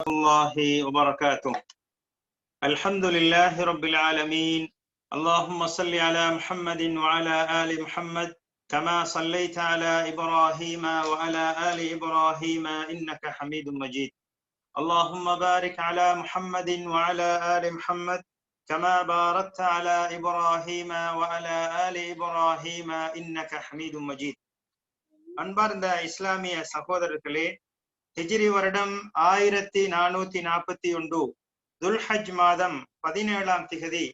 الله وبركاته. الحمد لله رب العالمين. اللهم صل على محمد وعلى آل محمد كما صليت على إبراهيم وعلى آل إبراهيم إنك حميد مجيد. اللهم بارك على محمد وعلى آل محمد كما باركت على إبراهيم وعلى آل إبراهيم إنك حميد مجيد. அன்பார்ந்த இஸ்லாமிய சகோதரர்களே, ஹிஜ்ரி வருடம் 1441 துல்ஹஜ் மாதம் 17ஆம் திகதி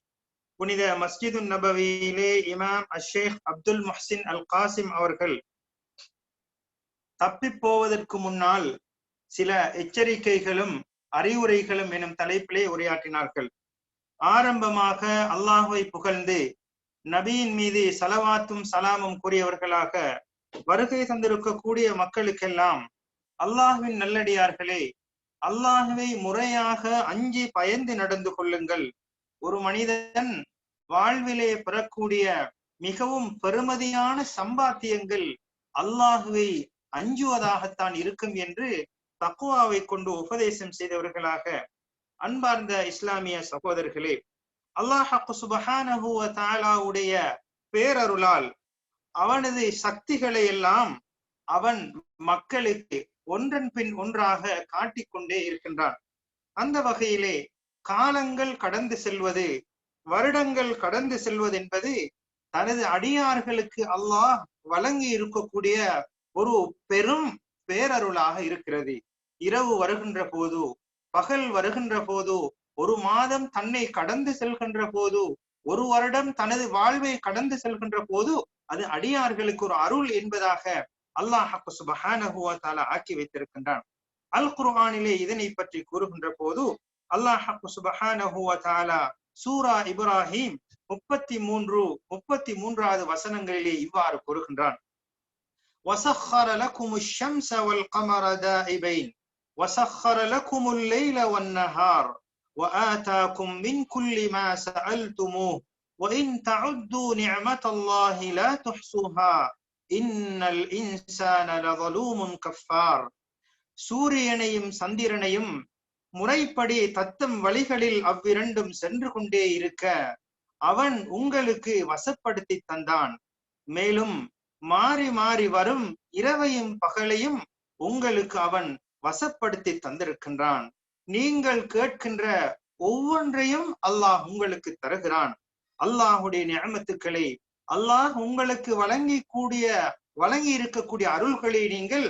புனித மஸ்ஜிது நபவியிலே இமாம் அஷேக் அப்துல் முஹ்சின் அல் காசிம் அவர்கள் தப்பி போவதற்கு முன்னால் சில எச்சரிக்கைகளும் அறிவுரைகளும் எனும் தலைப்பிலே உரையாற்றினார்கள். ஆரம்பமாக அல்லாஹ்வை புகழ்ந்து நபியின் மீது சலவாத்தும் சலாமும் கூறியவர்களாக வருகை தந்திருக்கக்கூடிய மக்களுக்கெல்லாம், அல்லாஹ்வின் நல்லடியார்களே, அல்லாஹ்வை முறையாக அஞ்சி பயந்து நடந்து கொள்ளுங்கள். ஒரு மனிதன் வாழ்விலே பெறக்கூடிய மிகவும் பெருமதியான சம்பாத்தியங்கள் அல்லாஹ்வை அஞ்சுவதாகத்தான் இருக்கும் என்று தக்வாவை கொண்டு உபதேசம் செய்தவர்களாக அன்பார்ந்த இஸ்லாமிய சகோதரர்களே, அல்லாஹ் சுப்ஹானஹு வ தஆலாவுடைய பேரருளால் அவனது சக்திகளை எல்லாம் அவன் மக்களுக்கு ஒன்றன் பின் ஒன்றாக காட்டிக்கொண்டே இருக்கின்றான். அந்த வகையிலே காலங்கள் கடந்து செல்வது, வருடங்கள் கடந்து செல்வது என்பது தனது அடியார்களுக்கு அல்லாஹ் வழங்கி இருக்கக்கூடிய ஒரு பெரும் பேரருளாக இருக்கிறது. இரவு வருகின்ற போது, பகல் வருகின்ற போது, ஒரு மாதம் தன்னை கடந்து செல்கின்ற போது, ஒரு வருடம் தனது வாழ்வை கடந்து செல்கின்ற போது, அது அடியார்களுக்கு ஒரு அருள் என்பதாக அல்லாஹ் சுப்ஹானஹு வ தஆலா ஆக்கி வைத்திருக்கின்றான். அல் குர்ஆனிலே இதனை பற்றி கூறுகின்ற போது அல்லாஹ் சுப்ஹானஹு வ தஆலா சூரா இப்ராஹிம் 33வது வசனங்களிலே இவ்வாறு கூறுகின்றான்: வஸخر لكم الشمس والقمر دائبين وسخر لكم الليل والنهار وآتاكم من كل ما سألتموه وإن تعدوا نعمة الله لا تحصوها இன்னல் இன்சான லஸலூமுன் கஃபார். சூரியனையும் சந்திரனையும் முறைப்படி தத்தம் வழிகளில் அவ்விரண்டும் சென்று கொண்டே இருக்க அவன் உங்களுக்கு வசப்படுத்தி தந்தான். மேலும் மாறி மாறி வரும் இரவையும் பகலையும் உங்களுக்கு அவன் வசப்படுத்தி தந்திருக்கின்றான். நீங்கள் கேட்கின்ற ஒவ்வொன்றையும் அல்லாஹ் உங்களுக்கு தருகிறான். அல்லாஹுடைய நிஅமத்துக்களை, அல்லாஹ் உங்களுக்கு வழங்கி இருக்கக்கூடிய அருள்களை நீங்கள்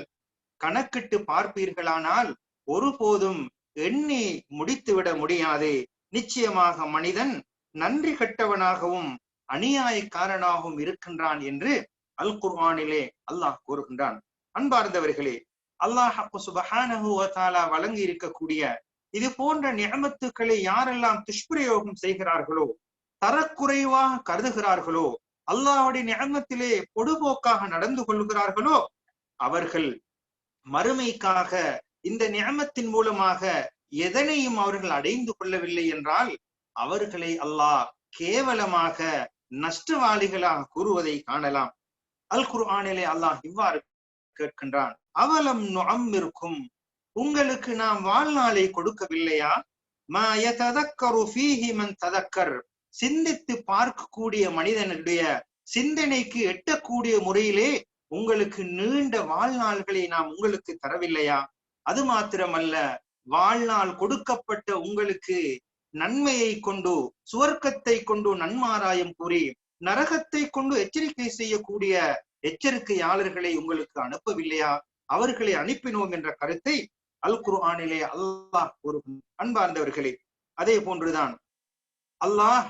கணக்கிட்டு பார்ப்பீர்களானால் ஒருபோதும் எண்ணி முடித்துவிட முடியாது. நிச்சயமாக மனிதன் நன்றி கட்டவனாகவும் அநியாயக்காரனாகவும் இருக்கின்றான் என்று அல் குர்ஆனிலே அல்லாஹ் கூறுகின்றான். அன்பார்ந்தவர்களே, அல்லாஹ் சுப்ஹானஹு வ தஆலா வழங்கி இருக்கக்கூடிய இது போன்ற நிஅமத்துக்களை யாரெல்லாம் துஷ்பிரயோகம் செய்கிறார்களோ, தரக்குறைவாக கருதுகிறார்களோ, அல்லாஹ்வுடைய நிஅமத்திலே பொடுபோக்காக நடந்து கொள்கிறார்களோ, அவர்கள் மறுமைக்காக இந்த நிஅமத்தின் மூலமாக எதனையும் அவர்கள் அடைந்து கொள்ளவில்லை என்றால் அவர்களை அல்லாஹ் கேவலமாக நஷ்டவாளிகளாக கூறுவதை காணலாம். அல் குர்ஆனிலே அல்லாஹ் இவ்வாறு கேட்கின்றான்: அவலம் நுஅம்மிருக்கும், உங்களுக்கு நாம் வாழ்நாளை கொடுக்கவில்லையா? மா யததக்கரு ஃபீஹி மன் ததக்கர், சிந்தித்து பார்க்கக்கூடிய மனிதனுடைய சிந்தனைக்கு எட்டக்கூடிய முறையிலே உங்களுக்கு நீண்ட வாழ்நாள்களை நாம் உங்களுக்கு தரவில்லையா? அது மாத்திரமல்ல, வாழ்நாள் கொடுக்கப்பட்ட உங்களுக்கு நன்மையை கொண்டு, சுவர்க்கத்தை கொண்டு நன்மாராயம் கூறி, நரகத்தை கொண்டு எச்சரிக்கை செய்யக்கூடிய எச்சரிக்கையாளர்களை உங்களுக்கு அனுப்பவில்லையா? அவர்களை அனுப்பினோம் என்ற கருத்தை அல் குர்ஆனிலே அல்லாஹ் கூறுகின்றான். அன்பார்ந்தவர்களே, அதே போன்றுதான் அல்லாஹ்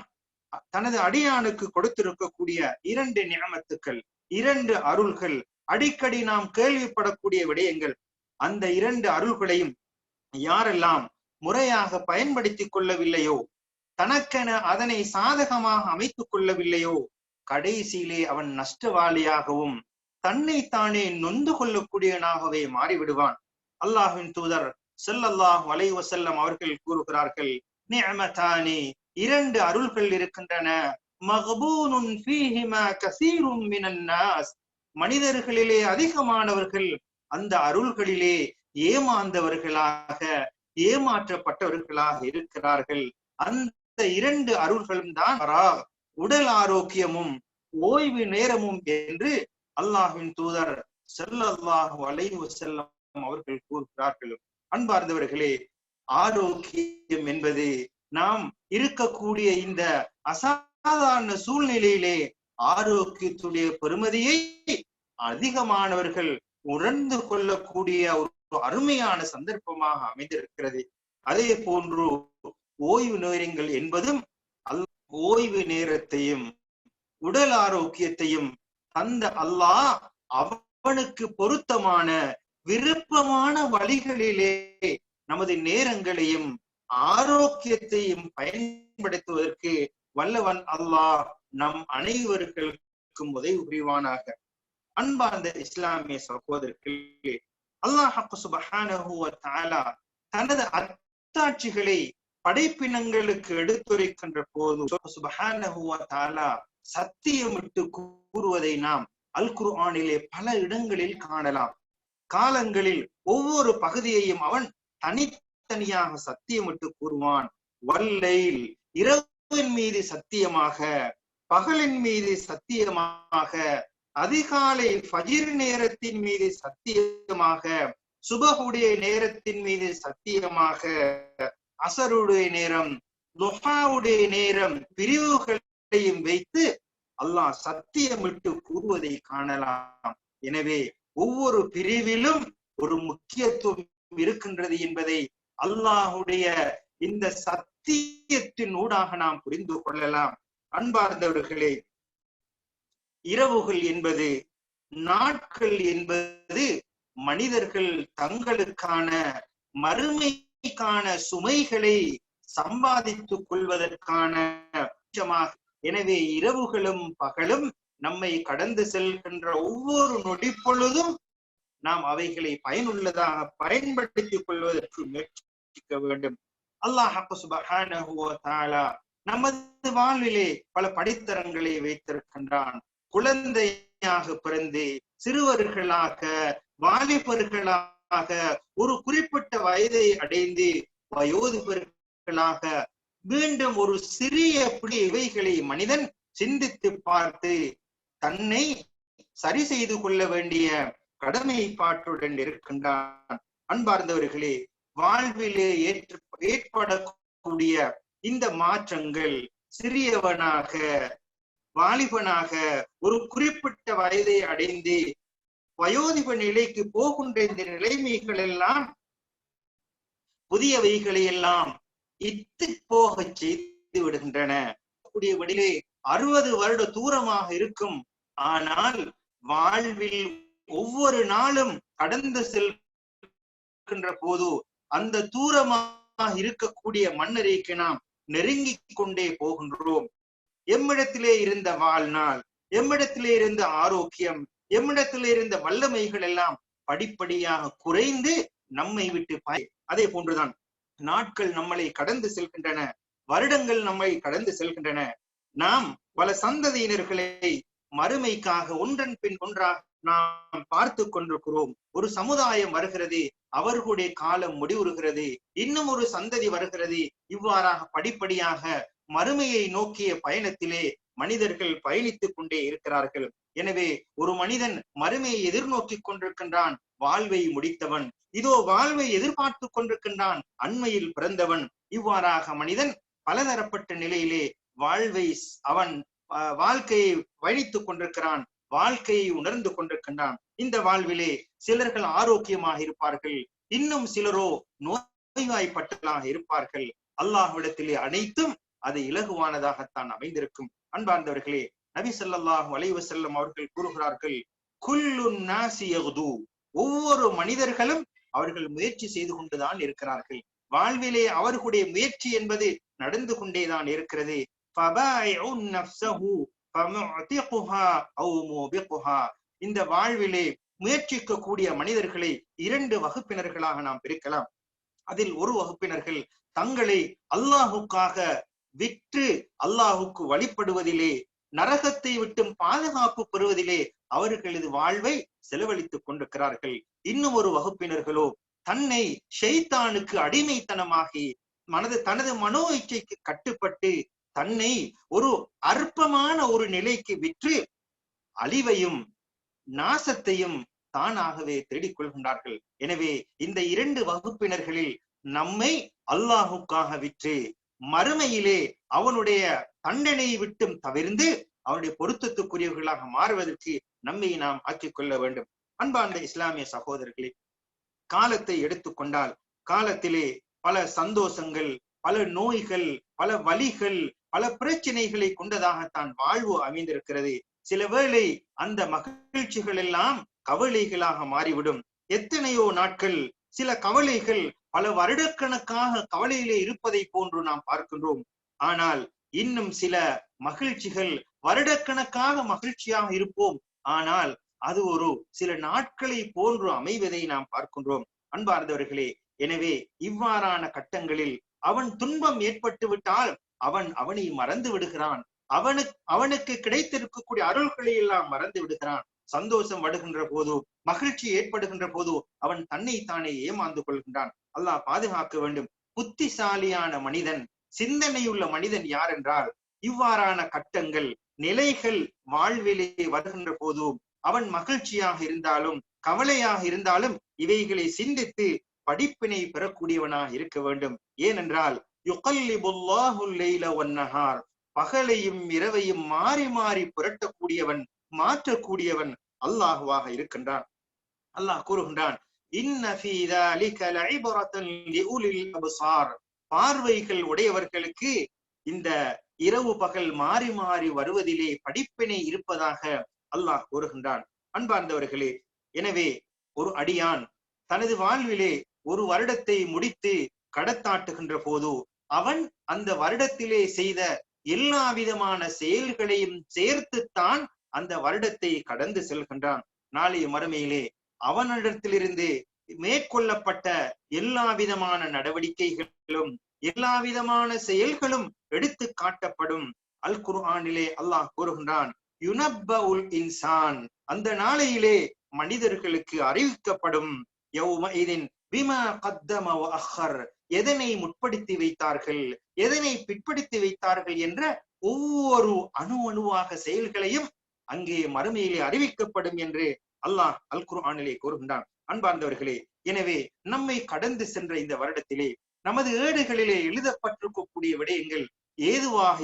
தனது அடியானுக்கு கொடுத்திருக்கக்கூடிய இரண்டு நிஅமத்துக்கள், இரண்டு அருள்கள், அடிக்கடி நாம் கேள்விப்படக்கூடிய விடயங்கள். அந்த இரண்டு அருள்களையும் யாரெல்லாம் முறையாக பயன்படுத்திக் கொள்ளவில்லையோ, தனக்கென அதனை சாதகமாக அமைத்துக் கொள்ளவில்லையோ, கடைசியிலே அவன் நஷ்டவாளியாகவும் தன்னைத்தானே நொந்து கொள்ளக்கூடியவனாகவே மாறிவிடுவான். அல்லாஹ்வின் தூதர் ஸல்லல்லாஹு அலைஹி வஸல்லம் அவர்கள் கூறுகிறார்கள்: நிஅமதானி, இரண்டு அருள்கள் இருக்கின்றன. மக்பூனுன் ஃபீஹிமா கஸீரும் மினன் நாஸ், மனிதர்களிலே அதிகமானவர்கள் அந்த அருள்களிலே ஏமாந்தவர்களாக ஏமாற்றப்பட்டவர்களாக இருக்கிறார்கள். அந்த இரண்டு அருள்களும் தான் உடல் ஆரோக்கியமும் ஓய்வு நேரமும் என்று அல்லாஹ்வின் தூதர் ஸல்லல்லாஹு அலைஹி வஸல்லம் அவர்கள் கூறுகிறார்கள். அன்பார்ந்தவர்களே, ஆரோக்கியம் என்பது நாம் இருக்கக்கூடிய இந்த அசாதாரண சூழ்நிலையிலே ஆரோக்கியத்துடைய பெருமதியை அதிகமானவர்கள் உணர்ந்து கொள்ளக்கூடிய ஒரு அருமையான சந்தர்ப்பமாக அமைந்திருக்கிறது. அதே போன்று ஓய்வு நேரங்கள் என்பதும் ஓய்வு நேரத்தையும் உடல் ஆரோக்கியத்தையும் தந்த அல்லாஹ் அவனுக்கு பொருத்தமான விருப்பமான வழிகளிலே நமது நேரங்களையும் ஆரோக்கியத்தையும் பயன்படுத்துவதற்கு வல்லவன் அல்லாஹ் நம் அனைவர்களுக்கும் உதவி புரிவானாக. அன்பார்ந்த இஸ்லாமிய சகோதரர்களே, அல்லாஹ் சுப்ஹானஹு வ தஆலா தனது அத்தாட்சிகளை படைப்பினங்களுக்கு எடுத்துரைக்கின்ற போது சுப்ஹானஹு வ தஆலா சத்தியமிட்டு கூறுவதை நாம் அல் குர்ஆனிலே பல இடங்களில் காணலாம். காலங்களில் ஒவ்வொரு பகுதியையும் அவன் தனித்தனியாக சத்தியமிட்டு கூறுவான். வல்லைல், இரவின் மீது சத்தியமாக, பகலின் மீது சத்தியமாக, அதிகாலை ஃபஜ்ர் நேரத்தின் மீது சத்தியமாக, சுபஹுடைய நேரத்தின் மீது சத்தியமாக, அசருடைய நேரம், துஹாவுடைய நேரம் பிரிவுகளையும் வைத்து அல்லாஹ் சத்தியமிட்டு கூறுவதை காணலாம். எனவே ஒவ்வொரு பிரிவிலும் ஒரு முக்கியத்துவம் இருக்கின்றது என்பதை அல்லாஹுடைய இந்த சத்தியத்தின் ஊடாக நாம் புரிந்து கொள்ளலாம். அன்பார்ந்தவர்களே, இரவுகள் என்பது, நாட்கள் என்பது மனிதர்கள் தங்களுக்கான மறுமைக்கான சுமைகளை சம்பாதித்துக் கொள்வதற்கான. எனவே இரவுகளும் பகலும் நம்மை கடந்து செல்கின்ற ஒவ்வொரு நொடி பொழுதும் நாம் அவைகளை பயனுள்ளதாக பயன்படுத்திக் கொள்வதற்கு முயற்சிக்க வேண்டும். அல்லாஹ் சுப்ஹானஹு வ தஆலா நமது வாழ்விலே பல படித்தரங்களை வைத்திருக்கின்றான். குழந்தையாக பிறந்து சிறுவர்களாக, வாலிபர்களாக, ஒரு குறிப்பிட்ட வயதை அடைந்து வயோதிபர்களாக, மீண்டும் ஒரு சிறிய பிடி இவைகளை மனிதன் சிந்தித்து பார்த்து தன்னை சரி செய்து கொள்ள வேண்டிய கடமைப்பாட்டுடன் இருக்கின்றான். அன்பார்ந்தவர்களே, வாழ்விலே ஏற்படக்கூடிய இந்த மாற்றங்கள் சிறியவனாக, வாலிபனாக, ஒரு குறிப்பிட்ட வயதை அடைந்து வயோதிப நிலைக்கு போகின்ற இந்த நிலைமைகள் எல்லாம் புதியவைகளை எல்லாம் இத்து போக செய்து விடுகின்றன. வழியிலே 60 வருட தூரமாக இருக்கும். ஆனால் வாழ்வில் ஒவ்வொரு நாளும் கடந்து செல்கின்ற போது அந்த தூரமாக இருக்கக்கூடிய மண்ணறைக்கு நாம் நெருங்கிக் கொண்டே போகின்றோம். எம்மிடத்திலே இருந்த வாழ்நாள், எம்மிடத்திலே இருந்த ஆரோக்கியம், எம்மிடத்திலே இருந்த வல்லமைகள் எல்லாம் படிப்படியாக குறைந்து நம்மை விட்டு அதே போன்றுதான் நாட்கள் நம்மளை கடந்து செல்கின்றன, வருடங்கள் நம்மை கடந்து செல்கின்றன. நாம் பல சந்ததியினர்களை மறுமைக்காக ஒன்றன் பின் ஒன்றாக நாம் பார்த்து கொண்டிருக்கிறோம். ஒரு சமுதாயம் வருகிறது, அவர்களுடைய காலம் முடிவுறுகிறது, இன்னும் ஒரு சந்ததி வருகிறது. இவ்வாறாக படிப்படியாக மறுமையை நோக்கிய பயணத்திலே மனிதர்கள் பயணித்துக் கொண்டே இருக்கிறார்கள். எனவே ஒரு மனிதன் மறுமையை எதிர்நோக்கி கொண்டிருக்கின்றான், வாழ்வை முடித்தவன். இதோ வாழ்வை எதிர்பார்த்து கொண்டிருக்கின்றான், அண்மையில் பிறந்தவன். இவ்வாறாக மனிதன் பலதரப்பட்ட நிலையிலே வாழ்வை அவன் வாழ்க்கையை பயணித்துக் கொண்டிருக்கிறான், வாழ்க்கையை உணர்ந்து கொண்டிருக்கின்றான். இந்த வாழ்விலே சிலர்கள் ஆரோக்கியமாக இருப்பார்கள், இன்னும் சிலரோ நோய்வாய்ப்பட்டவர்களாக இருப்பார்கள். அல்லாஹ்விடத்திலே அனைத்தும் அது இலகுவானதாகத்தான் அமைந்திருக்கும். அன்பார்ந்தவர்களே, நபி ஸல்லல்லாஹு அலைஹி வஸல்லம் அவர்கள் கூறுகிறார்கள், குல்லுன் நாஸி யக்து, ஒவ்வொரு மனிதர்களும் அவர்கள் முயற்சி செய்து கொண்டுதான் இருக்கிறார்கள். வாழ்விலே அவர்களுடைய முயற்சி என்பது நடந்து கொண்டேதான் இருக்கிறது. இந்த வாழ்விலே முயற்சிக்கக்கூடிய மனிதர்களை 2 வகுப்பினர்களாக நாம் பிரிக்கலாம். அதில் ஒரு வகுப்பினர்கள் தங்களை அல்லாஹுக்காக விற்று அல்லாஹுக்கு வழிபடுவதிலே, நரகத்தை விட்டும் பாதுகாப்பு பெறுவதிலே அவர்களது வாழ்வை செலவழித்துக் கொண்டிருக்கிறார்கள். இன்னும் ஒரு வகுப்பினர்களோ தன்னை ஷைத்தானுக்கு அடிமைத்தனமாகி தனது மனோ இச்சைக்கு கட்டுப்பட்டு தன்னை ஒரு அற்பமான ஒரு நிலைக்கு விற்று அழிவையும் நாசத்தையும் தானாகவே தேடிக்கொள்கின்றார்கள். எனவே இந்த இரண்டு வகுப்பினர்களில் நம்மை அல்லாஹுக்காக விற்று மறுமையிலே அவனுடைய தண்டனையை விட்டும் தவிர்ந்து அவனுடைய பொருத்தத்துக்குரியவர்களாக மாறுவதற்கு நம்மை நாம் ஆக்கிக் கொள்ள வேண்டும். அன்பார்ந்த இஸ்லாமிய சகோதரர்களே, காலத்தை எடுத்துக்கொண்டால் காலத்திலே பல சந்தோஷங்கள், பல நோய்கள், பல வலிகள், பல பிரச்சனைகளை கொண்டதாகத்தான் வாழ்வு அமைந்திருக்கிறது. சில வேளை அந்த மகிழ்ச்சிகள் எல்லாம் கவலைகளாக மாறிவிடும். எத்தனையோ நாட்கள் சில கவலைகள் பல வருடக்கணக்காக கவலையிலே இருப்பதை போன்று நாம் பார்க்கின்றோம். ஆனால் இன்னும் சில மகிழ்ச்சிகள் வருடக்கணக்காக மகிழ்ச்சியாக இருப்போம், ஆனால் அது ஒரு சில நாட்களை போன்று அமைவதை நாம் பார்க்கின்றோம். அன்பார்ந்தவர்களே, எனவே இவ்வாறான கட்டங்களில் அவன் துன்பம் ஏற்பட்டு விட்டால் அவனை மறந்து விடுகிறான். அவனுக்கு கிடைத்திருக்கக்கூடிய அருள்களை எல்லாம் மறந்து விடுகிறான். சந்தோஷம் வருகின்ற போதோ, மகிழ்ச்சி ஏற்படுகின்ற போதோ அவன் தன்னை தானே ஏமாந்து கொள்கின்றான். அல்லாஹ் பாதுகாக்க வேண்டும். புத்திசாலியான மனிதன், சிந்தனையுள்ள மனிதன் யார் என்றால், இவ்வாறான கட்டங்கள், நிலைகள் வாழ்விலே வருகின்ற போதோ அவன் மகிழ்ச்சியாக இருந்தாலும் கவலையாக இருந்தாலும் இவைகளை சிந்தித்து படிப்பினை பெறக்கூடியவனாக இருக்க வேண்டும். ஏனென்றால் யுகல்லிபுல்லாஹுல் லைல வன்னஹார், பகலையும் இரவையும் மாறி மாறி புரட்டக்கூடியவன், மாற்றக்கூடியவன் அல்லாஹுவாக இருக்கின்றான். அல்லாஹ் கூறுகின்றான், இன்ன ஃபீ ஸாலிக லஇப்ரத்தன் லிஉலில் அப்ஸார், பார்வைகள் உடையவர்களுக்கு இந்த இரவு பகல் மாறி மாறி வருவதிலே படிப்பினை இருப்பதாக அல்லாஹ் கூறுகின்றான். அன்பார்ந்தவர்களே, எனவே ஒரு அடியான் தனது வாழ்விலே ஒரு வருடத்தை முடித்து கடத்தாட்டுகின்ற போது அவன் அந்த வருடத்திலே செய்த எல்லா விதமான செயல்களையும் சேர்த்துத்தான் அந்த வருடத்தை கடந்து செல்கின்றான். நாளைய மறுமையிலே அவனிடத்திலிருந்து மேற்கொள்ளப்பட்ட எல்லா விதமான நடவடிக்கைகளும் எல்லா விதமான செயல்களும் எடுத்து காட்டப்படும். அல் குர்ஆனிலே அல்லாஹ் கூறுகின்றான், யுனப்பஉல் இன்சான், அந்த நாளையிலே மனிதர்களுக்கு அறிவிக்கப்படும். யௌமஇதின் பிமா கத்தம வ அஹர், எதனை முற்படுத்தி வைத்தார்கள், எதனை பிற்படுத்தி வைத்தார்கள் என்ற ஒவ்வொரு அணுவாக செயல்களையும் அங்கே மறுமையிலே அறிவிக்கப்படும் என்று அல்லாஹ் அல் குர்ஆனிலே கூறுகின்றான். அன்பார்ந்தவர்களே, எனவே நம்மை கடந்து சென்ற இந்த வருடத்திலே நமது ஏடுகளிலே எழுதப்பட்டிருக்கக்கூடிய விடயங்கள் எதுவாக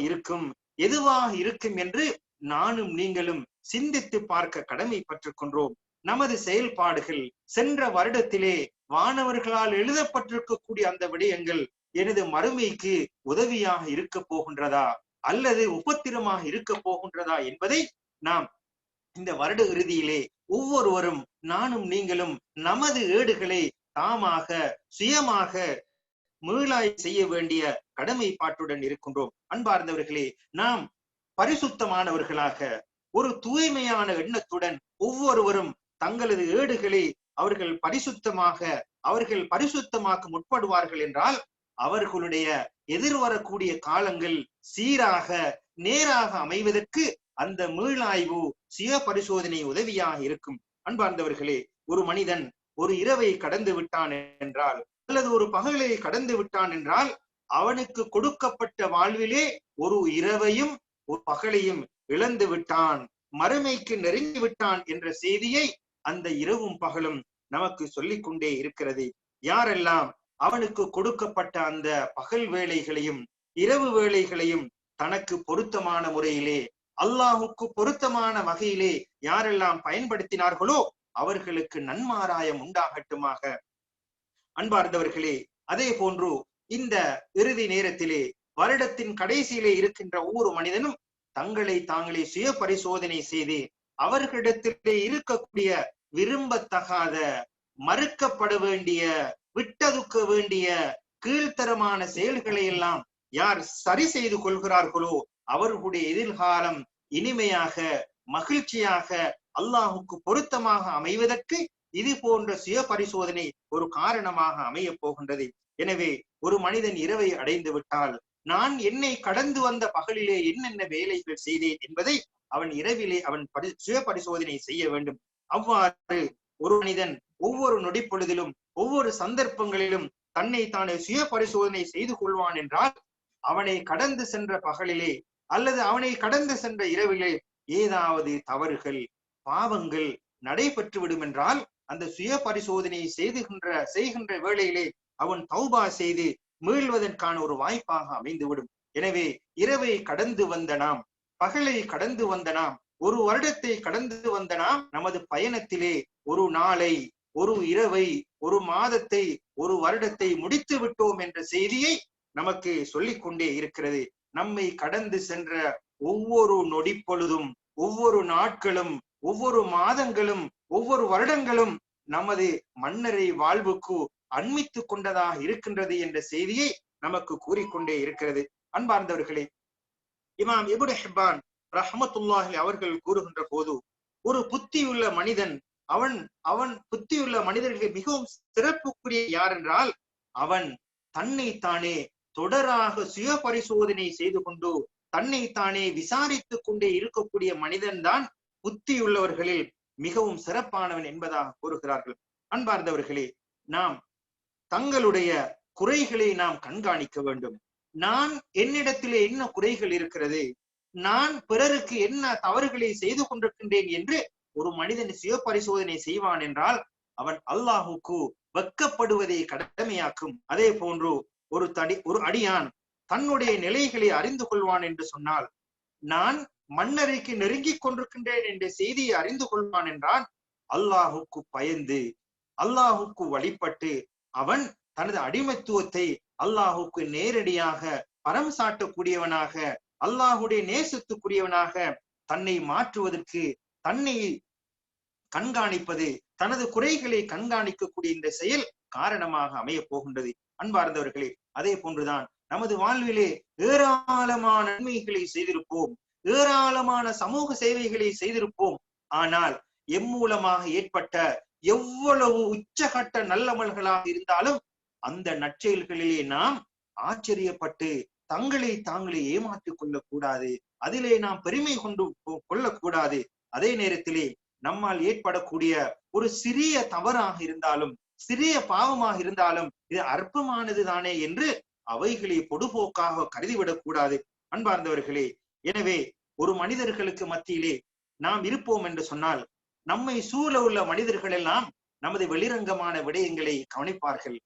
இருக்கும் என்று நானும் நீங்களும் சிந்தித்து பார்க்க கடமைப்பட்டிருக்கின்றோம். நமது செயல்பாடுகள் சென்ற வருடத்திலே வானவர்களால் எழுதப்பட்டிருக்கக்கூடிய அந்த விடயங்கள் எனது மறுமைக்கு உதவியாக இருக்க போகின்றதா அல்லது உபத்திரமாக இருக்க போகின்றதா என்பதை நாம் இந்த வருட இறுதியிலே ஒவ்வொருவரும், நானும் நீங்களும் நமது ஏடுகளை தாமாக சுயமாக மீளாய் செய்ய வேண்டிய கடமைப்பாட்டுடன் இருக்கின்றோம். அன்பார்ந்தவர்களே, நாம் பரிசுத்தமானவர்களாக ஒரு தூய்மையான எண்ணத்துடன் ஒவ்வொருவரும் தங்களது ஏடுகளை அவர்கள் பரிசுத்தமாக்க முற்படுவார்கள் என்றால் அவர்களுடைய எதிர்வரக்கூடிய காலங்கள் சீராக நேராக அமைவதற்கு அந்த மீளாய்வு சுய பரிசோதனை உதவியாக இருக்கும். அன்பார்ந்தவர்களே, ஒரு மனிதன் ஒரு இரவை கடந்து விட்டான் என்றால் அல்லது ஒரு பகலை கடந்து விட்டான் என்றால் அவனுக்கு கொடுக்கப்பட்ட வாழ்விலே ஒரு இரவையும் ஒரு பகலையும் இழந்து விட்டான், மறுமைக்கு நெருங்கி விட்டான் என்ற செய்தியை அந்த இரவும் பகலும் நமக்கு சொல்லிக் கொண்டே இருக்கிறது. யாரெல்லாம் அவனுக்கு கொடுக்கப்பட்ட அந்த பகல் வேளைகளையும் இரவு வேளைகளையும் தனக்கு பொருத்தமான முறையிலே, அல்லாஹுக்கு பொருத்தமான வகையிலே யாரெல்லாம் பயன்படுத்தினார்களோ அவர்களுக்கு நன்மாராயம் உண்டாகட்டுமாக. அன்பார்ந்தவர்களே, அதே போன்று இந்த இறுதி நேரத்திலே வருடத்தின் கடைசியிலே இருக்கின்ற ஒவ்வொரு மனிதனும் தங்களை தாங்களே சுய பரிசோதனை செய்து அவர்களிடத்திலே இருக்கக்கூடிய விரும்பத்தகாத, மறுக்கப்பட வேண்டிய, விட்டதுக்க வேண்டிய கீழ்த்தரமான செயல்களை எல்லாம் யார் சரி செய்து கொள்கிறார்களோ அவர்களுடைய எதிர்காலம் இனிமையாக மகிழ்ச்சியாக அல்லாஹுக்கு பொருத்தமாக அமைவதற்கு இது போன்ற சுய பரிசோதனை ஒரு காரணமாக அமைய போகின்றது. எனவே ஒரு மனிதன் இரவை அடைந்து விட்டால் நான் என்னை கடந்து வந்த பகலிலே என்னென்ன வேலைகள் செய்தேன் என்பதை அவன் இரவிலே அவன் சுய பரிசோதனை செய்ய வேண்டும். அவ்வாறு ஒரு மனிதன் ஒவ்வொரு நொடி பொழுதிலும் ஒவ்வொரு சந்தர்ப்பங்களிலும் தன்னை தானே சுய பரிசோதனை செய்து கொள்வான் என்றால் அவனை கடந்து சென்ற பகலிலே அல்லது அவனை கடந்து சென்ற இரவிலே ஏதாவது தவறுகள் பாவங்கள் நடைபெற்று விடும் என்றால் அந்த சுய பரிசோதனை செய்கின்ற வேளையிலே அவன் தௌபா செய்து மீள்வதற்கான ஒரு வாய்ப்பாக அமைந்துவிடும். எனவே இரவை கடந்து வந்த நாம், பகலை கடந்து வந்த நாம், ஒரு வருடத்தை கடந்து வந்த நாம் நமது பயணத்திலே ஒரு நாளை, ஒரு இரவை, ஒரு மாதத்தை, ஒரு வருடத்தை முடித்து விட்டோம் என்ற செய்தியை நமக்கு சொல்லிக் கொண்டே இருக்கிறது. நம்மை கடந்து சென்ற ஒவ்வொரு நொடி பொழுதும், ஒவ்வொரு நாட்களும், ஒவ்வொரு மாதங்களும், ஒவ்வொரு வருடங்களும் நமது மன்னரை வாழ்வுக்கு அண்மித்துக் கொண்டதாக இருக்கின்றது என்ற செய்தியை நமக்கு கூறிக்கொண்டே இருக்கிறது. அன்பார்ந்தவர்களே, இமாம் இப்னு ஹிப்பான் ரஹ்மத்துல்லாஹி அவர்கள் கூறுகின்ற போது, ஒரு புத்தியுள்ள மனிதன் அவன் புத்தியுள்ள மனிதர்கள் மிகவும் சிறப்புக்குரிய யார் என்றால் அவன் தன்னை தானே தொடராக சுய பரிசோதனை செய்து கொண்டு தன்னை தானே விசாரித்துக் கொண்டே இருக்கக்கூடிய மனிதன் தான் புத்தியுள்ளவர்களில் மிகவும் சிறப்பானவன் என்பதாக கூறுகிறார்கள். அன்பார்ந்தவர்களே, நாம் தங்களுடைய குறைகளை நாம் கண்காணிக்க வேண்டும். நான் என்னிடத்திலே என்ன குறைகள் இருக்கிறது, நான் பிறருக்கு என்ன தவறுகளை செய்து கொண்டிருக்கின்றேன் என்று ஒரு மனிதன் சுய பரிசோதனை செய்வான் என்றால் அவன் அல்லாஹுக்கு வெட்கப்படுவதை கடமையாக்கும். அதே போன்று ஒரு அடியான் தன்னுடைய நிலைகளை அறிந்து கொள்வான் என்று சொன்னால், நான் மன்னரைக்கு நெருங்கிக் கொண்டிருக்கின்றேன் என்ற செய்தியை அறிந்து கொள்வான் என்றால் அல்லாஹுக்கு பயந்து அல்லாஹுக்கு வழிபட்டு அவன் தனது அடிமைத்துவத்தை அல்லாஹுக்கு நேரடியாக பரம் சாட்டக்கூடியவனாக, அல்லாஹுடைய நேசத்துக்குரியவனாக தன்னை மாற்றுவதற்கு, தன்னை கண்காணிப்பது, தனது குறைகளை கண்காணிக்கக்கூடிய இந்த செயல் காரணமாக அமைய போகின்றது. அன்பார்ந்தவர்களே, அதே போன்றுதான் நமது வாழ்விலே ஏராளமான நன்மைகளை செய்திருப்போம், ஏராளமான சமூக சேவைகளை செய்திருப்போம். ஆனால் எம்மூலமாக ஏற்பட்ட எவ்வளவு உச்சகட்ட நல்லமல்களாக இருந்தாலும் அந்த நற்செயல்களிலே நாம் ஆச்சரியப்பட்டு தங்களை தாங்களே ஏமாற்றிக் கொள்ளக்கூடாது, அதிலே நாம் பெருமை கொண்டு கொள்ளக்கூடாது. அதே நேரத்திலே நம்மால் ஏற்படக்கூடிய ஒரு சிறிய தவறாக இருந்தாலும், சிறிய பாவமாக இருந்தாலும் இது அற்பமானது தானே என்று அவைகளை பொடுபோக்காக கருதிவிடக் கூடாது. அன்பார்ந்தவர்களே, எனவே ஒரு மனிதர்களுக்கு மத்தியிலே நாம் இருப்போம் என்று சொன்னால் நம்மை சூழ உள்ள மனிதர்கள் எல்லாம் நமது வெளிரங்கமான விடயங்களை கவனிப்பார்கள்.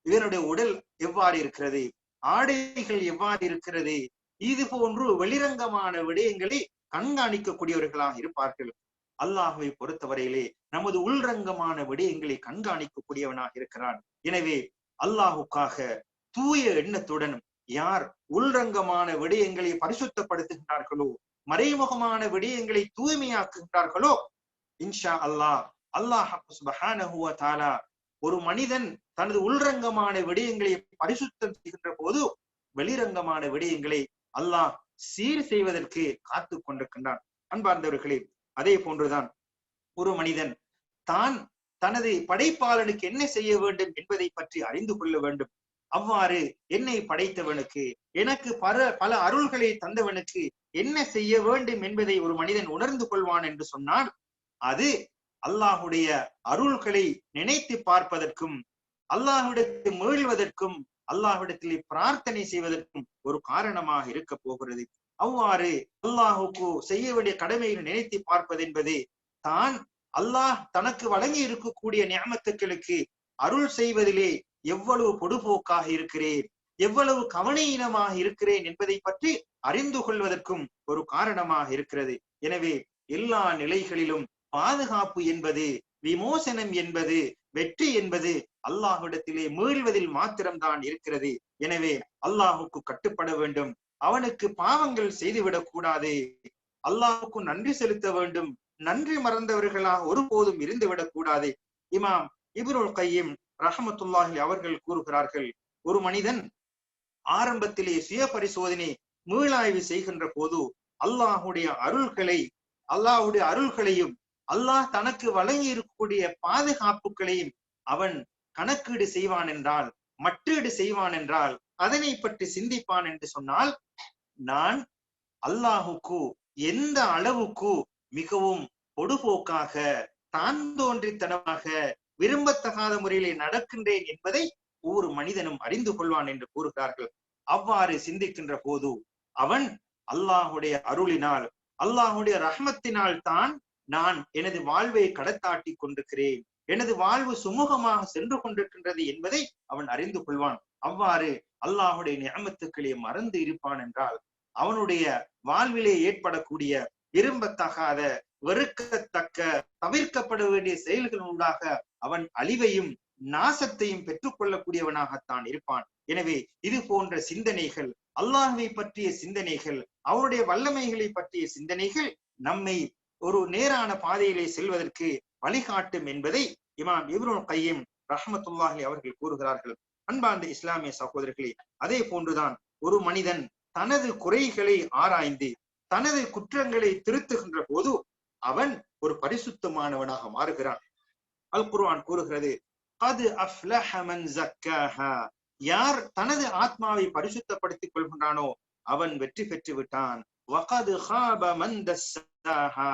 இதனுடைய உடல் எவ்வாறு இருக்கிறது, ஆடைகள் எவ்வாறு இருக்கிறது, இது போன்று வெளிரங்கமான விடயங்களை கண்காணிக்கக்கூடியவர்களாக இருப்பார்கள். அல்லாஹ்வை பொறுத்தவரையிலே நமது உள்ரங்கமான விடயங்களை கண்காணிக்கக்கூடியவனாக இருக்கிறான். எனவே அல்லாஹுக்காக தூய எண்ணத்துடன் யார் உள்ரங்கமான விடயங்களை பரிசுத்தப்படுத்துகின்றார்களோ, மறைமுகமான விடயங்களை தூய்மையாக்குகின்றார்களோ, இன்ஷா அல்லாஹ் அல்லாஹ் சுப்ஹானஹு வ தஆலா ஒரு மனிதன் தனது உள்ரங்கமான விடயங்களை பரிசுத்தம் செய்கின்ற போது வெளிரங்கமான விடயங்களை அல்லாஹ் சீர் செய்வதற்கு காத்து கொண்டிருக்கின்றான். அன்பார்ந்தவர்களே, அதே போன்றுதான் ஒரு மனிதன் தான் தனது படைப்பாளனுக்கு என்ன செய்ய வேண்டும் என்பதை பற்றி அறிந்து கொள்ள வேண்டும். அவ்வாறு என்னை படைத்தவனுக்கு, எனக்கு பல அருள்களை தந்தவனுக்கு என்ன செய்ய வேண்டும் என்பதை ஒரு மனிதன் உணர்ந்து கொள்வான் என்று சொன்னால் அது அல்லாஹுடைய அருள்களை நினைத்து பார்ப்பதற்கும், அல்லாஹ்விடத்தில் மீள்வதற்கும், அல்லாஹ்விடத்தில் பிரார்த்தனை செய்வதற்கும் ஒரு காரணமாக இருக்க போகிறது. அவ்வாறு அல்லாஹுக்கு செய்ய வேண்டிய கடமையை நினைத்து பார்ப்பது என்பது தான் அல்லாஹ் தனக்கு வழங்கி இருக்கக்கூடிய நியமத்துக்களுக்கு அருள் செய்வதிலே எவ்வளவு பொடுபோக்காக இருக்கிறேன், எவ்வளவு கவனையினமாக இருக்கிறேன் என்பதை பற்றி அறிந்து கொள்வதற்கும் ஒரு காரணமாக இருக்கிறது. எனவே எல்லா நிலைகளிலும் பாதுகாப்பு என்பது, விமோசனம் என்பது, வெற்றி என்பது அல்லாஹ்விடத்திலே மீள்வதில் மாத்திரம்தான் இருக்கிறது. எனவே அல்லாஹுக்கு கட்டுப்பட வேண்டும், அவனுக்கு பாவங்கள் செய்துவிடக் கூடாது, அல்லாஹுக்கு நன்றி செலுத்த வேண்டும், நன்றி மறந்தவர்களாக ஒருபோதும் இருந்துவிடக் கூடாது. இமாம் இப்னுல் கய்யிம் ரஹ்மத்துல்லாஹி அவர்கள் கூறுகிறார்கள், ஒரு மனிதன் ஆரம்பத்திலே சுய பரிசோதனை மீளாய்வு செய்கின்ற போது அல்லாஹுடைய அருள்களையும் அல்லாஹ் தனக்கு வழங்கி இருக்கக்கூடிய பாதுகாப்புகளையும் அவன் கணக்கீடு செய்வான் என்றால், மற்றீடு செய்வான் என்றால், அதனை பற்றி சிந்திப்பான் என்று சொன்னால், நான் அல்லாஹுக்கு எந்த அளவுக்கு மிகவும் பொடுபோக்காக, தான் தோன்றித்தனமாக விரும்பத்தகாத முறையிலே நடக்கின்றேன் என்பதை ஒவ்வொரு மனிதனும் அறிந்து கொள்வான் என்று கூறுகிறார்கள். அவ்வாறு சிந்திக்கின்ற போது அவன் அல்லாஹுடைய அருளினால், அல்லாஹுடைய ரஹ்மத்தினால் தான் நான் எனது வாழ்வை கடத்தாட்டி கொண்டிருக்கிறேன், எனது வாழ்வு சுமூகமாக சென்று கொண்டிருக்கின்றது என்பதை அவன் அறிந்து கொள்வான். அவ்வாறு அல்லாஹுடைய நியமத்துக்களை மறந்து இருப்பான் என்றால் அவனுடைய வாழ்விலே ஏற்படக்கூடிய விரும்பத்தகாத, வெறுக்கத்தக்க, தவிர்க்கப்பட வேண்டிய செயல்களூடாக அவன் அழிவையும் நாசத்தையும் பெற்றுக் கொள்ளக்கூடியவனாகத்தான் இருப்பான். எனவே இது போன்ற சிந்தனைகள், அல்லாஹ்வை பற்றிய சிந்தனைகள், அவருடைய வல்லமைகளை பற்றிய சிந்தனைகள் நம்மை ஒரு நேரான பாதையிலே செல்வதற்கு வழிகாட்டும் என்பதை இமாம் இப்னுல் கையிம் ரஹ்மத்துல்லாஹி அவர்கள் கூறுகிறார்கள். அன்பார்ந்த இஸ்லாமிய சகோதரர்களே, அதே போன்றுதான் ஒரு மனிதன் தனது குறைகளை ஆராய்ந்து தனது குற்றங்களை திருத்துகின்ற போது அவன் ஒரு பரிசுத்தமானவனாக மாறுகிறான். அல் குர்ஆன் கூறுகிறது, கத் அஃப்லஹ மன் ஸக்காஹா, யார் தனது ஆத்மாவை பரிசுத்தப்படுத்திக் கொள்கின்றானோ அவன் வெற்றி பெற்று விட்டான். வகத் ஹாப மன் தஸ்ஸாஹா,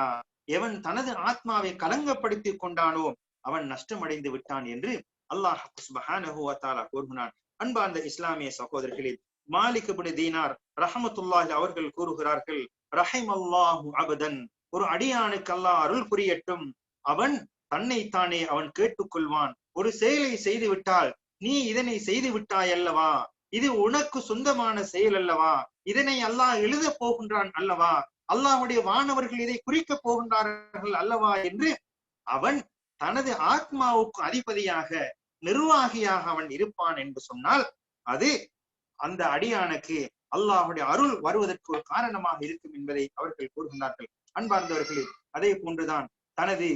எவன் தனது ஆத்மாவை கலங்கப்படுத்திக் கொண்டானோ அவன் நஷ்டமடைந்து விட்டான் என்று அல்லாஹ் சுப்ஹானஹு வ தஆலா கூறுகிறான். அன்பார்ந்த இஸ்லாமிய சகோதரர்களே, மாலிக் இப்னு தீனார் ரஹ்மத்துல்லாஹி அவர்கள் கூறுகிறார்கள், ரஹிமல்லாஹு அபதன், ஒரு அடியானுக்கு அல்லாஹ் அருள் புரியட்டும், அவன் தன்னைத்தானே அவன் கேட்டுக்கொள்வான். ஒரு செயலை செய்து விட்டால், நீ இதனை செய்து விட்டாய் அல்லவா, இது உனக்கு சொந்தமான செயல் அல்லவா, இதனை அல்லாஹ் எழுத போகின்றான் அல்லவா, அல்லாஹ்வுடைய வானவர்கள் இதை குறிக்க போகின்றார்கள் அல்லவா என்று அவன் தனது ஆத்மாவுக்கு அதிபதியாக, நிர்வாகியாக அவன் இருப்பான் என்று சொன்னால் அது அந்த அடியானுக்கு அல்லாஹுடைய அருள் வருவதற்கு ஒரு காரணமாக இருக்கும் என்பதை அவர்கள் கூறுகின்றார்கள். அன்பார்ந்தவர்களே, அதே போன்றுதான் தனது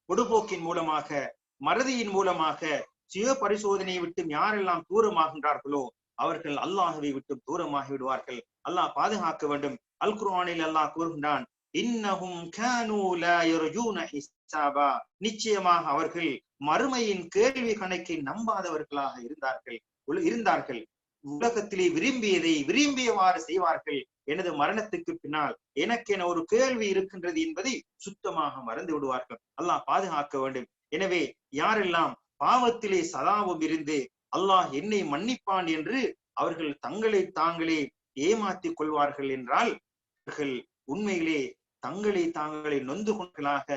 பொடுபோக்கின் மூலமாக, மறதியின் மூலமாக, சுய பரிசோதனையை விட்டு யாரெல்லாம் தூரமாகின்றார்களோ அவர்கள் அல்லாஹுவை விட்டு தூரமாகி விடுவார்கள். அல்லாஹ் பாதுகாக்க வேண்டும். அல் குர்ஆனில் அல்லாஹ் கூறுகின்றான், இன்னஹும் கானூ லா யர்ஜூன ஹிஸாபா, நிச்சயமாக அவர்கள் மறுமையின் கேள்வி கணக்கை நம்பாதவர்களாக இருந்தார்கள். உலகத்திலே விரும்பியதை விரும்பியவாறு செய்வார்கள். எனது மரணத்துக்கு பின்னால் எனக்கென ஒரு கேள்வி இருக்கின்றது என்பதை சுத்தமாக மறந்து விடுவார்கள். அல்லாஹ் பாதுகாக்க வேண்டும். எனவே யாரெல்லாம் பாவத்திலே சதாவும் இருந்து அல்லாஹ் என்னை மன்னிப்பான் என்று அவர்கள் தங்களை தாங்களே ஏமாற்றிக் கொள்வார்கள் என்றால் அவர்கள் உண்மையிலே தங்களை தாங்களே நொந்து கொண்டவர்களாக,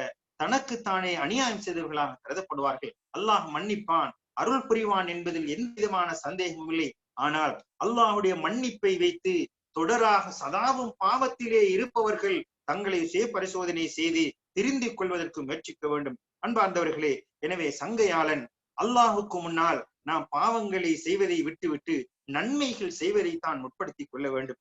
தனக்குத்தானே அநியாயம் செய்தவர்களாக கருதப்படுவார்கள். அல்லாஹ் மன்னிப்பான், அருள் புரிவான் என்பதில் எந்த விதமான சந்தேகமும் இல்லை. ஆனால் அல்லாஹுடைய மன்னிப்பை வைத்து தொடராக சதாவும் பாவத்திலே இருப்பவர்கள் தங்களை சுய பரிசோதனை செய்து திருந்திக் கொள்வதற்கு முயற்சிக்க வேண்டும். அன்பார்ந்தவர்களே, எனவே சங்கையாளன் அல்லாஹுக்கு முன்னால் நாம் பாவங்களை செய்வதை விட்டுவிட்டு நன்மைகள் செய்வதை தான் முற்படுத்திக் கொள்ள வேண்டும்.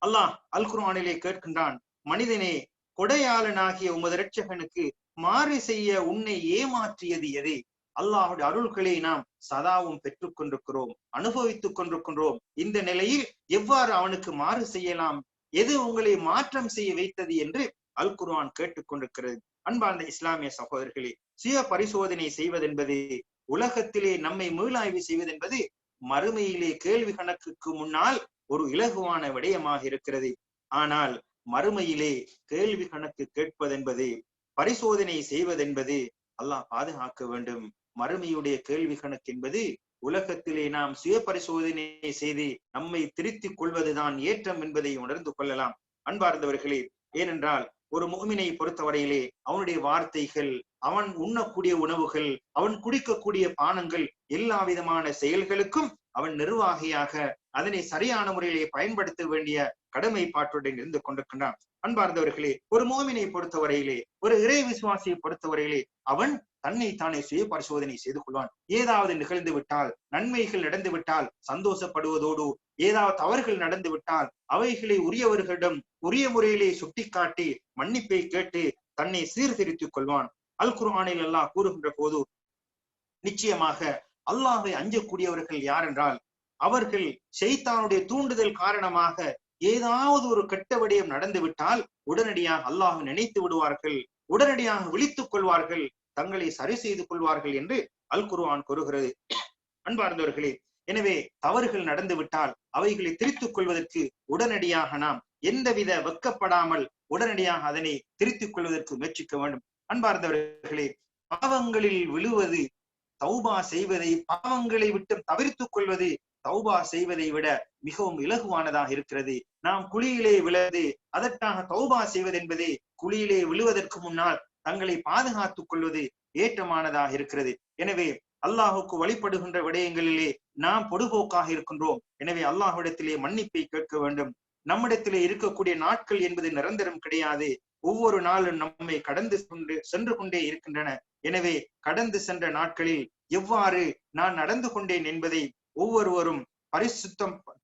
அல்லாஹ் அல் குர்ஆனிலே கேட்கின்றான், மனிதனே, கொடையாளனாகிய உமது இரட்சகனுக்கு மாறு செய்ய உன்னை ஏமாற்றியது எது? அல்லாஹுடைய அருள்களை நாம் சதாவும் பெற்றுக் கொண்டிருக்கிறோம், அனுபவித்துக் கொண்டிருக்கின்றோம். இந்த நிலையில் எவ்வாறு அவனுக்கு மாறு செய்யலாம், எது உங்களை மாற்றம் செய்ய வைத்தது என்று அல் குர்ஆன் கேட்டுக் கொண்டிருக்கிறது. அன்பார்ந்த இஸ்லாமிய சகோதரர்களே, சுய பரிசோதனை செய்வதென்பது, உலகத்திலே நம்மை மீளாய்வு செய்வதென்பது மறுமையிலே கேள்வி கணக்குக்கு முன்னால் ஒரு இலகுவான விடயமாக இருக்கிறது. ஆனால் மறுமையிலே கேள்வி கணக்கு கேட்பதென்பது, பரிசோதனை செய்வதென்பது அல்லாஹ் பாதுகாக்க வேண்டும். மறுமையுடைய கேள்வி கணக்கு என்பது உலகத்திலே நாம் சுய பரிசோதனை செய்து நம்மை திருத்திக் கொள்வதுதான் ஏற்றம் என்பதை உணர்ந்து கொள்ளலாம். அன்பார்ந்தவர்களே, ஏனென்றால் ஒரு முஃமினை பொறுத்தவரையிலே அவனுடைய வார்த்தைகள், அவன் உண்ணக்கூடிய உணவுகள், அவன் குடிக்கக்கூடிய பானங்கள், எல்லா விதமான செயல்களுக்கும் அவன் நிர்வாகியாக அதனை சரியான முறையிலே பயன்படுத்த வேண்டிய கடமைப்பாட்டுடன் இருந்து கொண்டிருக்கின்றான். அன்பார்ந்தவர்களே, ஒரு முஃமினை பொறுத்தவரையிலே, ஒரு இறை விசுவாசியை பொறுத்தவரையிலே அவன் தன்னை தானே சுய பரிசோதனை செய்து கொள்வான். ஏதாவது நிகழ்ந்து விட்டால், நன்மைகள் நடந்து விட்டால் சந்தோஷப்படுவதோடு, ஏதாவது தவறுகள் நடந்து விட்டால் அவைகளை உரியவர்களிடம் உரிய முறையிலே சுட்டிக்காட்டி மன்னிப்பை கேட்டு தன்னை சீர்திருத்திக் கொள்வான். அல் குர்ஆனில் அல்லாஹ் கூறுகின்ற போது, நிச்சயமாக அல்லாஹ்வை அஞ்சக்கூடியவர்கள் யார் என்றால் அவர்கள் ஷைத்தானுடைய தூண்டுதல் காரணமாக ஏதாவது ஒரு கெட்ட விடயம் நடந்து விட்டால் உடனடியாக அல்லாஹ் நினைத்து விடுவார்கள், உடனடியாக விழித்துக் கொள்வார்கள், தங்களை சரி செய்து கொள்வார்கள் என்று அல் குர்ஆன் கூறுகிறது. அன்பார்ந்தவர்களே, எனவே தவறுகள் நடந்து விட்டால் அவைகளை திருத்திக் கொள்வதற்கு உடனடியாக நாம் எந்தவித வெக்கப்படாமல் உடனடியாக அதனை திருத்திக் கொள்வதற்கு முயற்சிக்க வேண்டும். அன்பார்ந்தவர்களே, பாவங்களில் விழுவது தௌபா செய்வதை, பாவங்களை விட்டு தவிர்த்துக் கொள்வது தௌபா செய்வதை விட மிகவும் இலகுவானதாக இருக்கிறது. நாம் குழியிலே விழுவது அதற்காக தௌபா செய்வது என்பது குழியிலே விழுவதற்கு முன்னால் தங்களை பாதுகாத்துக் கொள்வது ஏற்றமானதாக இருக்கிறது. எனவே அல்லாஹுக்கு வழிபடுகின்ற விடயங்களிலே நாம் பொடுபோக்காக இருக்கின்றோம். எனவே அல்லாஹ்விடத்திலே மன்னிப்பை கேட்க வேண்டும். நம்மிடத்திலே இருக்கக்கூடிய நாட்கள் என்பது நிரந்தரம் கிடையாது. ஒவ்வொரு நாளும் நம்மை கடந்து சென்று கொண்டே இருக்கின்றன. எனவே கடந்து சென்ற நாட்களில் எவ்வாறு நான் நடந்து கொண்டேன் என்பதை ஒவ்வொருவரும்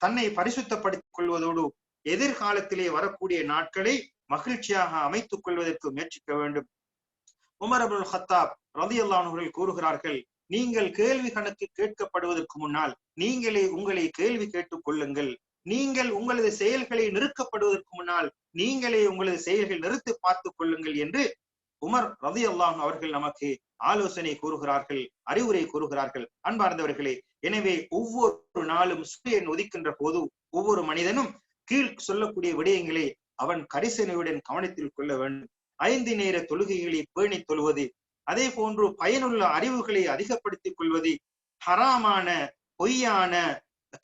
தன்னை பரிசுத்தப்படுத்திக் கொள்வதோடு எதிர்காலத்திலே வரக்கூடிய நாட்களை மகிழ்ச்சியாக அமைத்துக் கொள்வதற்கு முயற்சிக்க வேண்டும். உமர் இப்னு கத்தாப் ரலியல்லாஹு அன்ஹு அவர்கள் கூறுகிறார்கள், நீங்கள் கேள்வி கணக்கு கேட்கப்படுவதற்கு முன்னால் நீங்களே உங்களை கேள்வி கேட்டுக் கொள்ளுங்கள். நீங்கள் உங்களது செயல்களை நிறுக்கப்படுவதற்கு முன்னால் நீங்களே உங்களது செயல்கள் நிறுத்தி பார்த்துக் கொள்ளுங்கள் என்று உமர் ரலியல்லாஹு அன்ஹு அவர்கள் நமக்கு ஆலோசனை கூறுகிறார்கள், அறிவுரை கூறுகிறார்கள். அன்பார்ந்தவர்களே, எனவே ஒவ்வொரு நாளும் சூரியன் உதிக்கின்ற போது ஒவ்வொரு மனிதனும் கீழ் சொல்லக்கூடிய விடயங்களை அவன் கரிசனையுடன் கவனத்தில் கொள்ள வேண்டும். 5 நேர தொழுகைகளை பேணி தொழுவது, அதே போன்று பயனுள்ள அறிவுகளை அதிகப்படுத்திக் கொள்வது, ஹராமான பொய்யான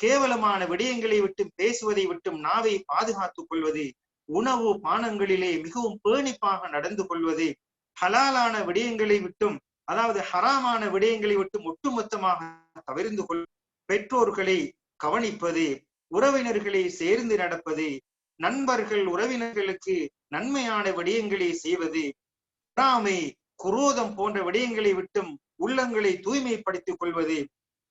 கேவலமான விடயங்களை விட்டு பேசுவதை விட்டும் நாவை பாதுகாத்துக் கொள்வது, உணவு பானங்களிலே மிகவும் பேணிப்பாக நடந்து கொள்வது, ஹலாலான விடயங்களை விட்டும் அதாவது ஹராமான விடயங்களை விட்டும் ஒட்டுமொத்தமாக தவிர்ந்து கொள், பெற்றோர்களை கவனிப்பது, உறவினர்களை சேர்ந்து நடப்பது, நண்பர்கள் உறவினர்களுக்கு நன்மையான விடயங்களை செய்வது, பொறாமை குரோதம் போன்ற விடயங்களை விட்டும் உள்ளங்களை தூய்மைப்படுத்திக் கொள்வது,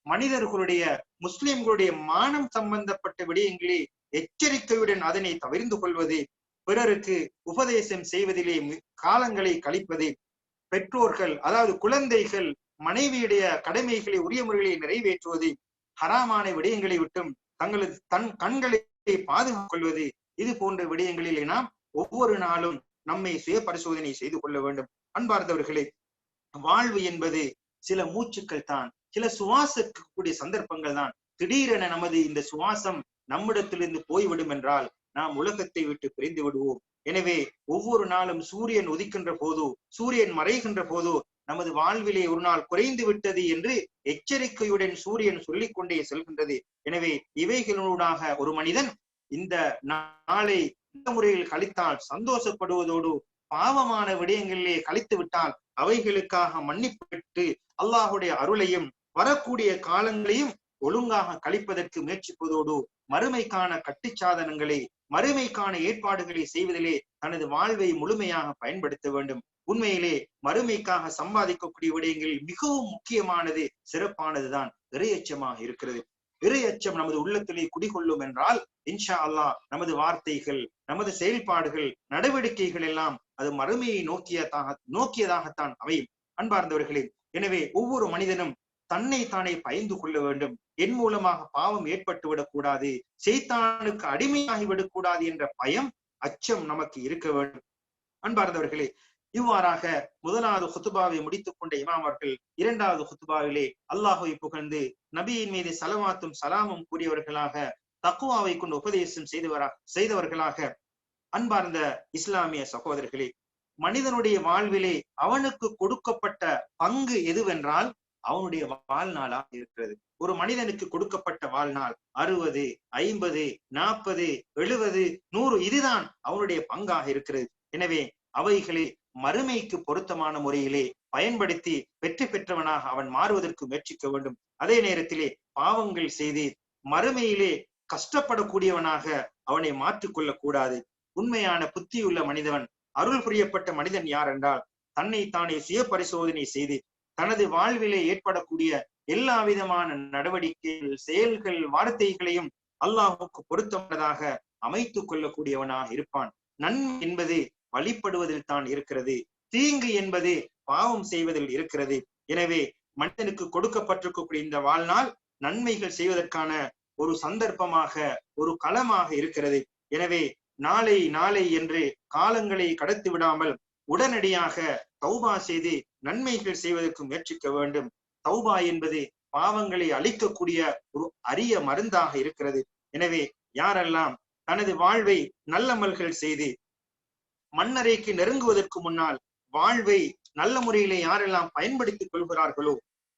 மனிதர்களுடைய முஸ்லிம்களுடைய மானம் சம்பந்தப்பட்ட விடயங்களே எச்சரிக்கையுடன் அதனை தவிர்ந்து கொள்வது, பிறருக்கு உபதேசம் செய்வதிலே காலங்களை கழிப்பது, பெற்றோர்கள் அதாவது குழந்தைகள் மனைவியுடைய கடமைகளை உரிய முறைகளை நிறைவேற்றுவது, ஹராமான விடயங்களை விட்டும் தங்களது கண்களை பாதுகாத்துக் கொள்வது, இது போன்ற விடயங்களிலே நாம் ஒவ்வொரு நாளும் நம்மை சுய பரிசோதனை செய்து கொள்ள வேண்டும். அன்பார்ந்தவர்களே, வாழ்வு என்பது சில மூச்சுக்கள் தான், சில சுவாசக்கூடிய சந்தர்ப்பங்கள் தான். திடீரென நமது இந்த சுவாசம் நம்மிடத்திலிருந்து போய்விடும் என்றால் நாம் உலகத்தை விட்டு பிரிந்து விடுவோம். எனவே ஒவ்வொரு நாளும் சூரியன் உதிக்கின்ற போதோ சூரியன் மறைகின்ற போதோ நமது வாழ்விலே ஒரு நாள் குறைந்து விட்டது என்று எச்சரிக்கையுடன் சூரியன் சொல்லிக் கொண்டே செல்கின்றது. எனவே இவைகளூடாக ஒரு மனிதன் இந்த நாளை இந்த முறையில் கழித்தால் சந்தோஷப்படுவதோடு பாவமான விடயங்களிலே கழித்து விட்டால் அவைகளுக்காக மன்னிப்பு பெற்று அல்லாஹுடைய அருளையும் வரக்கூடிய காலங்களையும் ஒழுங்காக கழிப்பதற்கு முயற்சிப்பதோடு மறுமைக்கான கட்டுச்சாதனங்களை மறுமைக்கான ஏற்பாடுகளை செய்வதிலே தனது வாழ்வை முழுமையாக பயன்படுத்த வேண்டும். உண்மையிலே மறுமைக்காக சம்பாதிக்கக்கூடிய விடயங்களில் மிகவும் முக்கியமானது சிறப்பானதுதான் இறையச்சமாக இருக்கிறது. இறையச்சம் நமது உள்ளத்திலே குடிகொள்ளும் என்றால் இன்ஷா அல்லாஹ் நமது வார்த்தைகள் நமது செயல்பாடுகள் நடவடிக்கைகள் எல்லாம் அது மறுமையை நோக்கியதாகத்தான் அமையும். அன்பார்ந்தவர்களே, எனவே ஒவ்வொரு மனிதனும் தன்னை தானே பயந்து கொள்ள வேண்டும். என் மூலமாக பாவம் ஏற்பட்டு விடக்கூடாது, சைத்தானுக்கு அடிமையாகி விடக்கூடாது என்ற பயம் அச்சம் நமக்கு இருக்க வேண்டும். அன்பார்ந்தவர்களே, இவ்வாறாக முதலாவது ஹுத்துபாவை முடித்துக் கொண்ட இமாம் அவர்கள் இரண்டாவது ஹுத்துபாவிலே அல்லாஹுவை புகழ்ந்து நபியின் மீது சலவாத்தும் சலாமும் கூறியவர்களாக தக்குவாவை கொண்டு உபதேசம் செய்தவர்களாக அன்பார்ந்த இஸ்லாமிய சகோதரர்களே, மனிதனுடைய வாழ்விலே அவனுக்கு கொடுக்கப்பட்ட பங்கு எதுவென்றால் அவனுடைய வாழ்நாளாக இருக்கிறது. ஒரு மனிதனுக்கு கொடுக்கப்பட்ட வாழ்நாள் 60, 50, 40, 70, 100 இதுதான் அவனுடைய பங்காக இருக்கிறது. எனவே அவைகளை மறுமைக்கு பொருத்தமான முறையிலே பயன்படுத்தி வெற்றி பெற்றவனாக அவன் மாறுவதற்கு முயற்சிக்க வேண்டும். அதே நேரத்திலே பாவங்கள் செய்து மறுமையிலே கஷ்டப்படக்கூடியவனாக அவனை மாற்றிக்கொள்ளக் கூடாது. உண்மையான புத்தியுள்ள மனிதன், அருள் புரியப்பட்ட மனிதன் யார் என்றால் தன்னை தானே சுய பரிசோதனை செய்து தனது வாழ்விலே ஏற்படக்கூடிய எல்லா விதமான நடவடிக்கைகள் செயல்கள் வார்த்தைகளையும் அல்லாஹுக்கு பொருத்தமானதாக அமைத்துக் கொள்ளக்கூடியவனாக இருப்பான். நன்மை என்பது வழிபடுவதில் தான் இருக்கிறது, தீங்கு என்பது பாவம் செய்வதில் இருக்கிறது. எனவே மனிதனுக்கு கொடுக்கப்பட்டிருக்கக்கூடிய இந்த வாழ்நாள் நன்மைகள் செய்வதற்கான ஒரு சந்தர்ப்பமாக ஒரு களமாக இருக்கிறது. எனவே நாளை நாளை என்று காலங்களை கடத்தி விடாமல் உடனடியாக தௌபா செய்து நன்மைகள் செய்வதற்கு முயற்சிக்க வேண்டும். தௌபா என்பது பாவங்களை அழிக்கக்கூடிய ஒரு அரிய மருந்தாக இருக்கிறது. எனவே யாரெல்லாம் தனது வாழ்வை நல்லமல்கள் செய்து மண்ணறைக்கு நெருங்குவதற்கு முன்னால் வாழ்வை நல்ல முறையிலே யாரெல்லாம் பயன்படுத்திக் கொள்கிறார்களோ,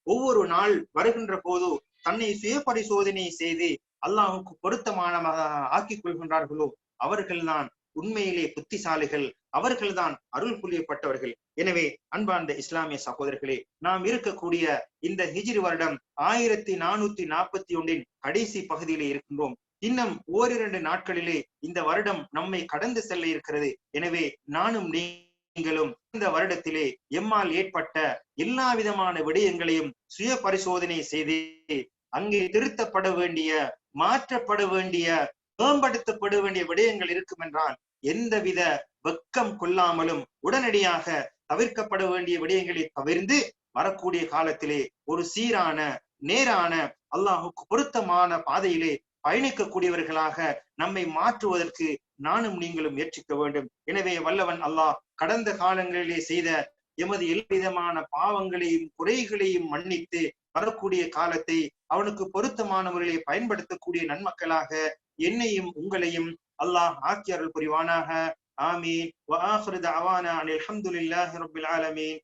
ஒவ்வொரு நாள் வருகின்ற போது தன்னை சுய பரிசோதனை செய்து அல்லாஹுக்கு பொருத்தமானதாக ஆக்கிக் கொள்கின்றார்களோ அவர்கள்தான் உண்மையிலே புத்திசாலிகள், அவர்கள்தான் அருள் புரியப்பட்டவர்கள். எனவே அன்பார்ந்த இஸ்லாமிய சகோதரர்களே, நாம் இருக்கக்கூடிய இந்த ஹிஜ்ரி வருடம் 1441 கடைசி பகுதியிலே இருக்கின்றோம். இன்னும் ஓரிரண்டு நாட்களிலே இந்த வருடம் நம்மை கடந்து செல்ல இருக்கிறது. எனவே நானும் நீங்களும் இந்த வருடத்திலே எம்மால் ஏற்பட்ட எல்லா விதமான விடயங்களையும் சுய பரிசோதனை செய்து அங்கே திருத்தப்பட வேண்டிய, மாற்றப்பட வேண்டிய, மேம்படுத்தப்பட வேண்டிய விடயங்கள் இருக்கும் என்றால் எந்தவித வெக்கம் கொள்ளாமலும் உடனடியாக தவிர்க்கப்பட வேண்டிய விடயங்களை தவிர்த்து வரக்கூடிய காலத்திலே ஒரு சீரான, நேரான, அல்லாஹுக்கு பொருத்தமான பாதையிலே பயணிக்கக்கூடியவர்களாக நம்மை மாற்றுவதற்கு நானும் நீங்களும் முயற்சிக்க வேண்டும். எனவே வல்லவன் அல்லாஹ் கடந்த காலங்களிலே செய்த எமது எல்லா விதமான பாவங்களையும் குறைகளையும் மன்னித்து வரக்கூடிய காலத்தை அவனுக்கு பொருத்தமான முறையை பயன்படுத்தக்கூடிய நன்மக்களாக என்னையும் உங்களையும் அல்லாஹ் ஆக்கி அருள் புரிவானாக. ஆமீன். வ ஆகிரு தஅவானா அனில் ஹம்துலில்லாஹி ரப்பில் ஆலமீன்.